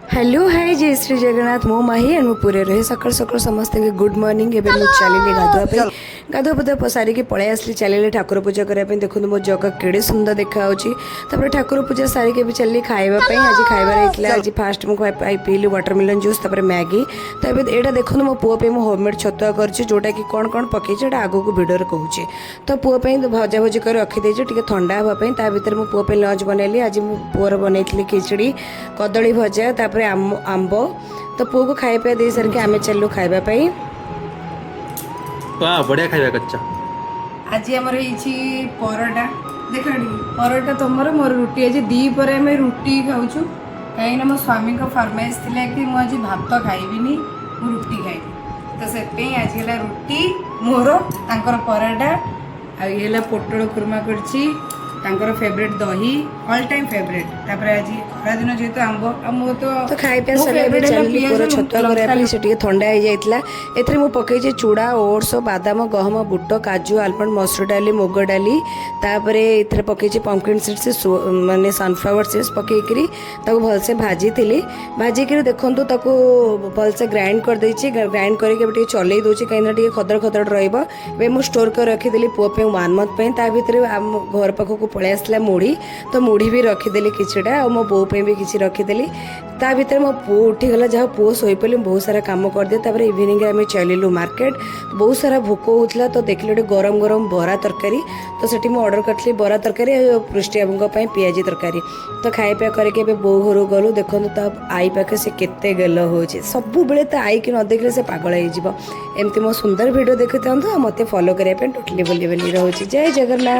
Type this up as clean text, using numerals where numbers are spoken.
Hello hi जय श्री जगन्नाथ मो माही and मो पूरे रहे सकाल सकाल समस्त के गुड मॉर्निंग एबे मु चलिले गाधुआ पधुआ सारी के पळै आसली चलिले ठाकुर पूजा करबा पे देखु मो जग केड़े सुंदर देखा होची तापर ठाकुर पूजा सारी के भी चलली खाइबा पे आज खाइबा रहितला आज फास्ट मु खाइ पीली वाटरमेलन जूस तापर मैगी तो एबे एटा देखु मो पुओ पे मो होममेड छतुआ करछि जोटा कि कोन कोन पके जेटा आगो को वीडियो रे कहूची तो पुओ पे भजा भजी कर रखि देछि टिके ठंडा हबा पे ता भीतर मो पुओ पे लंच बनैली आज मो पुओर बनैथिली खिचड़ी कदली भजा तापर आंब तो पुओ को खाए पे दे सर के आमे चलू खाइबा पई वाह बढ़िया खाइबा कच्चा आज हमर हिची परोटा देखड़ी परोटा तमर मोर रोटी आज दी परे हम रोटी खाउछु काई ना मो स्वामी को फरमाइश थिला कि मु आज भात खाइबिनी मु रोटी खाइबी तो से पे आज गेला रोटी मोर तांकर परोटा आ येला पोटळ कुरमा करछि तांकर फेवरेट दही ऑल टाइम फेवरेट तापर आज खरा दिन जेतो आंबो मो तो खाइ पे सले बे चली पूरा छत्ता करे पे से टिके ठंडा हो जाइतला एथरे मु पकै जे चूड़ा ओट्स बादाम गहम बुट काजू आलमंड मसूर डाली मुग डाली तापर एथरे पकै जे पंपकिन सीड्स माने सनफ्लावर सीड्स पकै करी ताको भल से भाजी थिली भाजी करी देखंतु ताको भल से ग्राइंड कर दै छी ग्राइंड करे के टिके चलै दो छी काइना टिके खदर खदर रहइबो बे मु स्टोर कर रखि देली पो पे 1 मंथ पे ता भीतर घर पाखो को पळे आसला मुढ़ी तो मुढ़ी भी रखीदेली किछिटा और मो बो पे भी किछि रखीदेली ता भीतर मो पो उठीगला जहाँ पो शोई पड़े बहुत सारा काम करदे तापर इवनिंग आम चलू मार्केट बहुत सारा भोक होता तो देखिले गोटे गरम गरम बरा तरकारी तो सेठी मु ऑर्डर करथली बरा तरकारी पृष्टि बाबू पियाजी तरकारी तो खाए पिया करके बो घर गलु देखो तो आई पाखे से केते गेल होचे सबु बेले तो आई कि न देखले से पागल हो एमती मो सुंदर वीडियो देखते मते फॉलो करने टोटली बोली बोली रोचे जय जगन्नाथ।